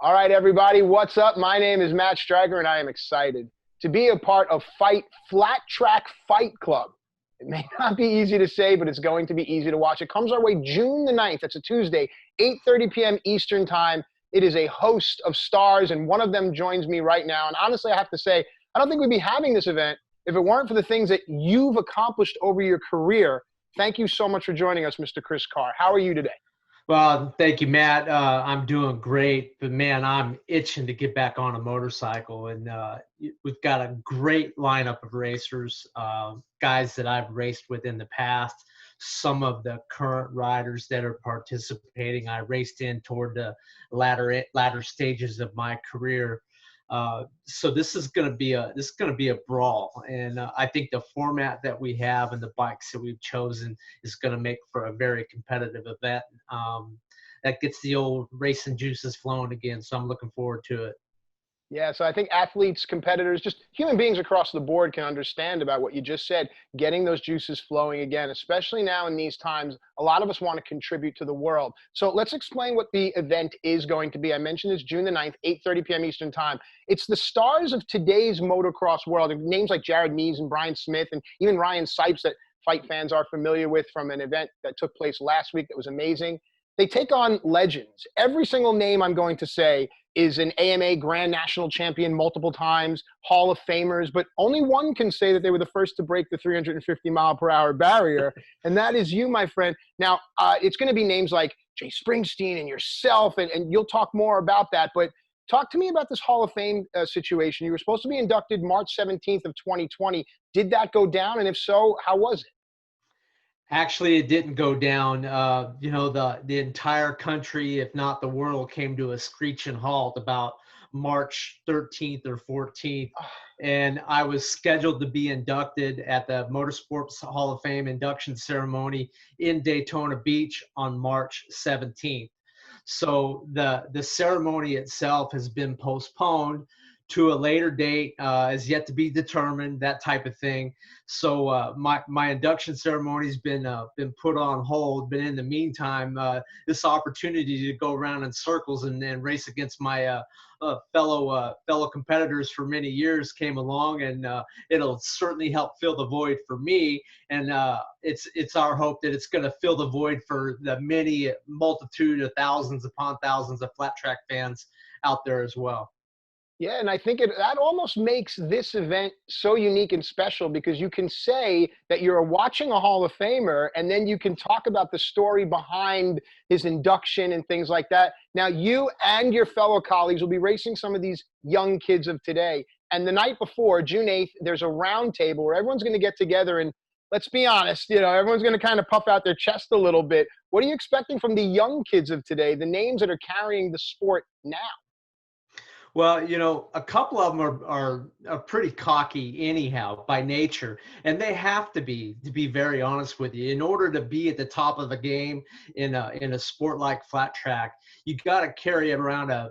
All right, everybody, what's up? My name is Matt Stryker, and I am excited to be a part of Flattrack FITE Klub. It may not be easy to say, but it's going to be easy to watch. It comes our way June the 9th. That's a Tuesday, 8:30 p.m. Eastern Time. It is a host of stars, and one of them joins me right now. And honestly, I have to say, I don't think we'd be having this event if it weren't for the things that you've accomplished over your career. Thank you so much for joining us, Mr. Chris Carr. How are you today? Well, thank you, Matt. I'm doing great, but man, I'm itching to get back on a motorcycle, and we've got a great lineup of racers, guys that I've raced with in the past. Some of the current riders that are participating, I raced in toward the latter stages of my career. So this is going to be a brawl, and I think the format that we have and the bikes that we've chosen is going to make for a very competitive event. That gets the old racing juices flowing again. So I'm looking forward to it. Yeah, so I think athletes, competitors, just human beings across the board can understand about what you just said, getting those juices flowing again, especially now in these times. A lot of us want to contribute to the world. So let's explain what the event is going to be. I mentioned it's June the 9th, 8:30 p.m. Eastern Time. It's the stars of today's motocross world, names like Mees and Bryan and even Ryan Sipes that fight fans are familiar with from an event that took place last week that was amazing. They take on legends. Every single name I'm going to say is an AMA Grand National Champion multiple times, Hall of Famers, but only one can say that they were the first to break the 350-mile-per-hour barrier, and that is you, my friend. Now, it's going to be names like Jay Springsteen and yourself, and you'll talk more about that, but talk to me about this Hall of Fame situation. You were supposed to be inducted March 17th of 2020. Did that go down, and if so, how was it? Actually, it didn't go down. The entire country, if not the world, came to a screeching halt about March 13th or 14th. And I was scheduled to be inducted at the Motorsports Hall of Fame induction ceremony in Daytona Beach on March 17th. So the ceremony itself has been postponed to a later date, is yet to be determined, that type of thing. So my induction ceremony has been put on hold. But in the meantime, this opportunity to go around in circles and race against my fellow competitors for many years came along, and it'll certainly help fill the void for me. And it's our hope that it's going to fill the void for the many multitude of thousands upon thousands of flat track fans out there as well. Yeah, and I think that almost makes this event so unique and special because you can say that you're watching a Hall of Famer and then you can talk about the story behind his induction and things like that. Now, you and your fellow colleagues will be racing some of these young kids of today. And the night before, June 8th, there's a round table where everyone's going to get together and let's be honest, everyone's going to kind of puff out their chest a little bit. What are you expecting from the young kids of today, the names that are carrying the sport now? Well, a couple of them are pretty cocky anyhow by nature, and they have to be very honest with you. In order to be at the top of the game in a sport like flat track, you got to carry around a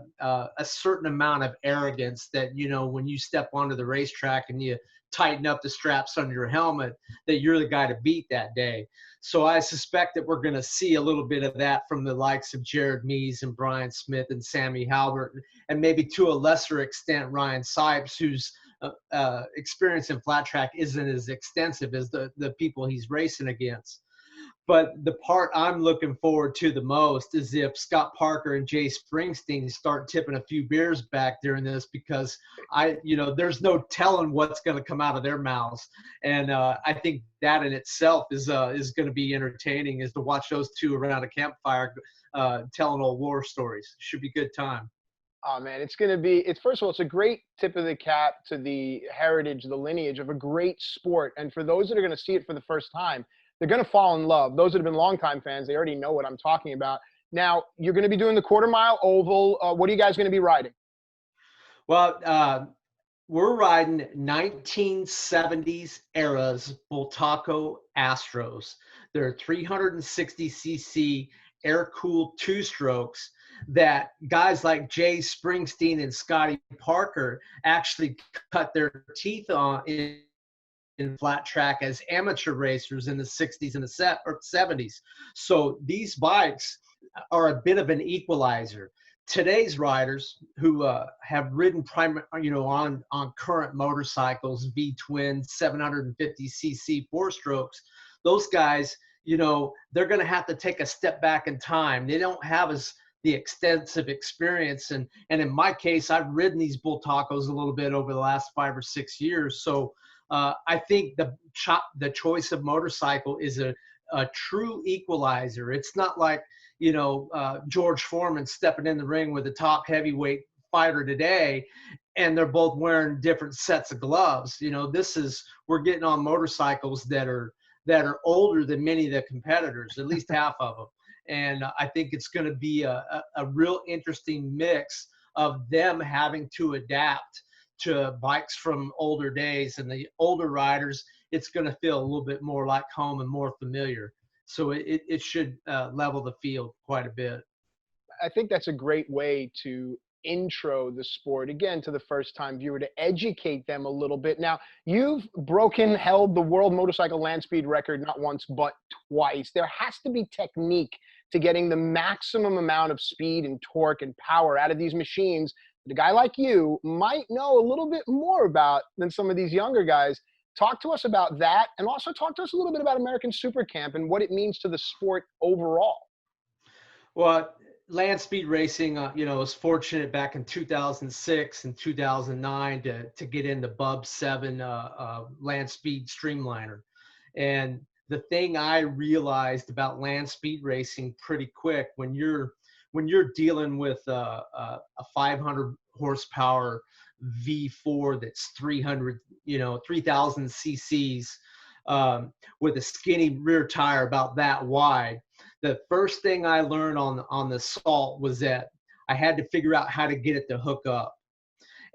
certain amount of arrogance that, when you step onto the racetrack and you tighten up the straps on your helmet, that you're the guy to beat that day. So I suspect that we're going to see a little bit of that from the likes of Mees and Bryan and Sammy Halbert, and maybe to a lesser extent Ryan Sipes, whose experience in flat track isn't as extensive as the people he's racing against. But the part I'm looking forward to the most is if Scott Parker and Jay Springsteen start tipping a few beers back during this, because there's no telling what's going to come out of their mouths. And I think that in itself is going to be entertaining, is to watch those two around a campfire telling old war stories. Should be a good time. Oh man, it's going to be, first of all, it's a great tip of the cap to the heritage, the lineage of a great sport. And for those that are going to see it for the first time, they're going to fall in love. Those that have been longtime fans, they already know what I'm talking about. Now, you're going to be doing the quarter-mile oval. What are you guys going to be riding? Well, we're riding 1970s era's Bultaco Astros. They're 360cc air-cooled two-strokes that guys like Jay Springsteen and Scotty Parker actually cut their teeth on in flat track as amateur racers in the 60s and the 70s. So these bikes are a bit of an equalizer. today's riders who have ridden on current motorcycles, V-twin 750cc four strokes, those guys, they're going to have to take a step back in time. They don't have the extensive experience, and in my case, I've ridden these bull tacos a little bit over the last 5 or 6 years. So I think the choice of motorcycle is a true equalizer. It's not like George Foreman stepping in the ring with the top heavyweight fighter today, and they're both wearing different sets of gloves. We're getting on motorcycles that are older than many of the competitors, at least half of them. And I think it's going to be a real interesting mix of them having to adapt to bikes from older days, and the older riders, it's going to feel a little bit more like home and more familiar. So it should level the field quite a bit. I think that's a great way to intro the sport again to the first time viewer, to educate them a little bit. Now, you've held the world motorcycle land speed record not once but twice. There has to be technique to getting the maximum amount of speed and torque and power out of these machines that a guy like you might know a little bit more about than some of these younger guys. Talk to us about that, and also talk to us a little bit about American Super Camp and what it means to the sport overall. Well, land speed racing, was fortunate back in 2006 and 2009 to get into Bub 7 land speed streamliner. And the thing I realized about land speed racing pretty quick, when you're dealing with a 500 horsepower V4 that's 3,000 cc's with a skinny rear tire about that wide. The first thing I learned on the salt was that I had to figure out how to get it to hook up.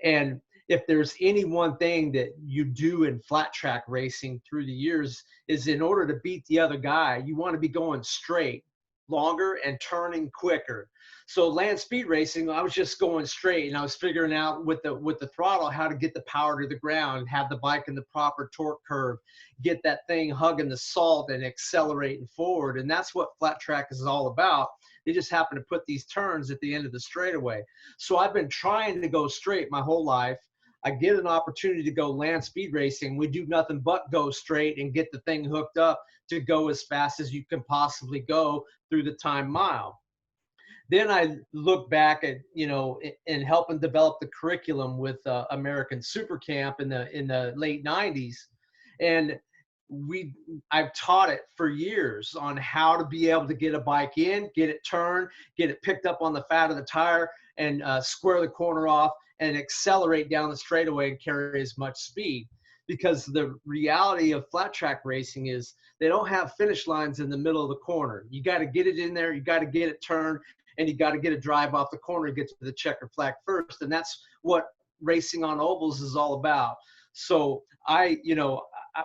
And if there's any one thing that you do in flat track racing through the years, is in order to beat the other guy, you want to be going straight, longer, and turning quicker. So land speed racing, I was just going straight, and I was figuring out with the throttle how to get the power to the ground, have the bike in the proper torque curve, get that thing hugging the salt and accelerating forward. And that's what flat track is all about. They just happen to put these turns at the end of the straightaway. So I've been trying to go straight my whole life. I get an opportunity to go land speed racing. We do nothing but go straight and get the thing hooked up to go as fast as you can possibly go through the time mile. Then I look back at, and helping develop the curriculum with American Super Camp in the late 90s. And I've taught it for years on how to be able to get a bike in, get it turned, get it picked up on the fat of the tire, and square the corner off and accelerate down the straightaway and carry as much speed. Because the reality of flat track racing is they don't have finish lines in the middle of the corner. You got to get it in there, you got to get it turned, and you got to get a drive off the corner and get to the checker flag first. And that's what racing on ovals is all about. So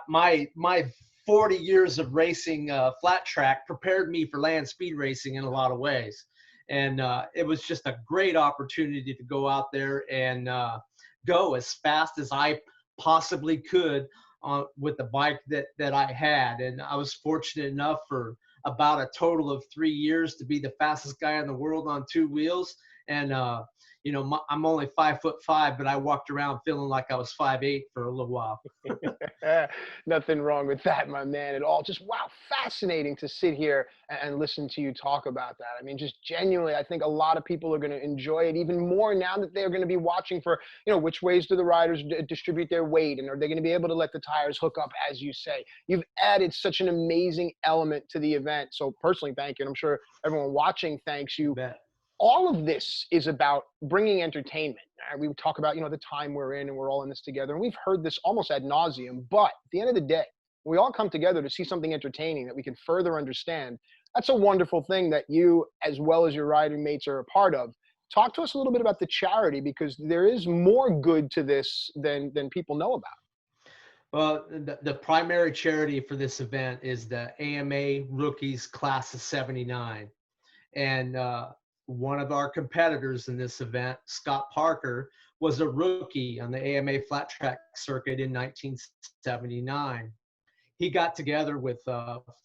my 40 years of racing flat track prepared me for land speed racing in a lot of ways. And it was just a great opportunity to go out there and go as fast as I possibly could with the bike that I had. And I was fortunate enough for about a total of 3 years to be the fastest guy in the world on two wheels. And I'm only 5'5", but I walked around feeling like I was 5'8" for a little while. Nothing wrong with that, my man, at all. Just, wow, fascinating to sit here and listen to you talk about that. I mean, just genuinely, I think a lot of people are going to enjoy it even more now that they're going to be watching for, which ways do the riders distribute their weight, and are they going to be able to let the tires hook up, as you say. You've added such an amazing element to the event. So personally, thank you. And I'm sure everyone watching thanks you. All of this is about bringing entertainment. We talk about, the time we're in and we're all in this together. And we've heard this almost ad nauseum. But at the end of the day, we all come together to see something entertaining that we can further understand. That's a wonderful thing that you, as well as your riding mates, are a part of. Talk to us a little bit about the charity, because there is more good to this than people know about. Well, the primary charity for this event is the AMA Rookies Class of 79. And one of our competitors in this event, Scott Parker, was a rookie on the AMA flat track circuit in 1979. He got together with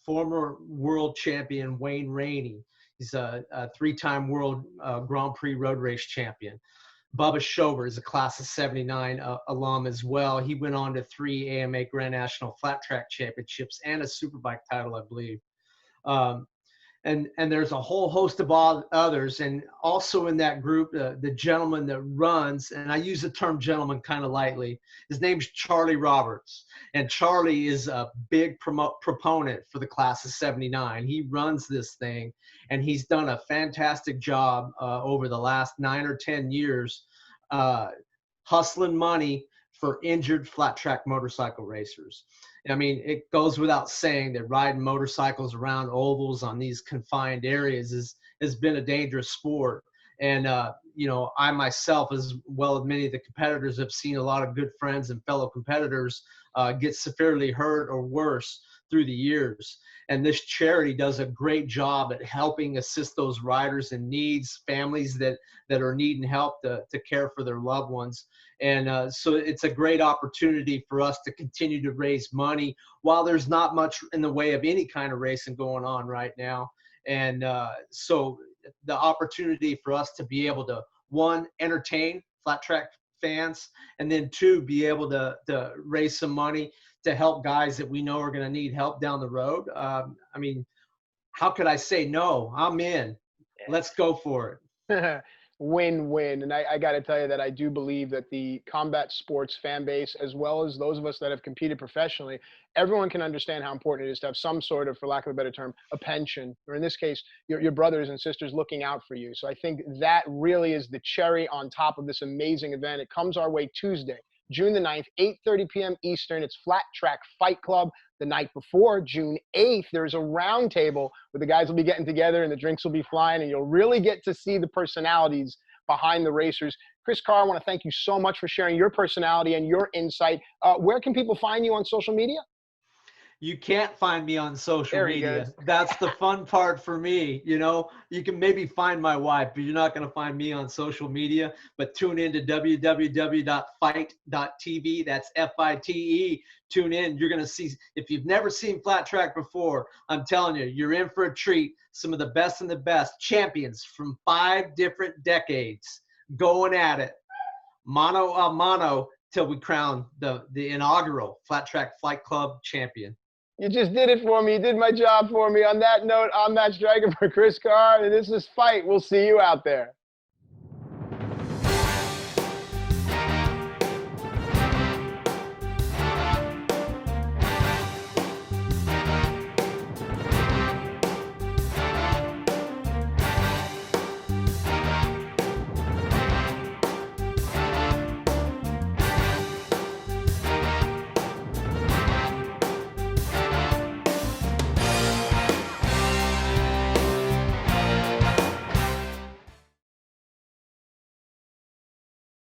former world champion Wayne Rainey. He's a three-time world Grand Prix road race champion. Bubba Schober is a class of 79 alum as well. He went on to 3 AMA Grand National Flat Track Championships and a Superbike title, I believe. And there's a whole host of others. And also in that group, the gentleman that runs, and I use the term gentleman kind of lightly, his name's Charlie Roberts. And Charlie is a big proponent for the class of 79. He runs this thing, and he's done a fantastic job over the last 9 or 10 years hustling money for injured flat track motorcycle racers. I mean, it goes without saying that riding motorcycles around ovals on these confined areas has been a dangerous sport. And, you know, I myself, as well as many of the competitors, have seen a lot of good friends and fellow competitors get severely hurt or worse through the years. And this charity does a great job at helping assist those riders in needs, families that are needing help to care for their loved ones. And so it's a great opportunity for us to continue to raise money while there's not much in the way of any kind of racing going on right now. And so the opportunity for us to be able to, one, entertain flat track fans, and then two, be able to raise some money to help guys that we know are going to need help down the road. I mean, how could I say no? I'm in. Let's go for it. Win-win. And I got to tell you that I do believe that the combat sports fan base, as well as those of us that have competed professionally, everyone can understand how important it is to have some sort of, for lack of a better term, a pension, or in this case, your brothers and sisters looking out for you. So I think that really is the cherry on top of this amazing event. It comes our way Tuesday, June the 9th, 8:30 p.m. Eastern. It's Flattrack FITE Klub. The night before, June 8th, there's a round table where the guys will be getting together and the drinks will be flying, and you'll really get to see the personalities behind the racers. Chris Carr, I want to thank you so much for sharing your personality and your insight. Where can people find you on social media? You can't find me on social media. That's the fun part for me. You know, you can maybe find my wife, but you're not going to find me on social media. But tune in to www.fite.tv. That's FITE. Tune in. You're going to see, if you've never seen flat track before, I'm telling you, you're in for a treat. Some of the best and the best champions from 5 different decades going at it, mano a mano, till we crown the inaugural Flattrack FITE Klub champion. You just did it for me. You did my job for me. On that note, I'm Matt Striker for Chris Carr, and this is Fight. We'll see you out there.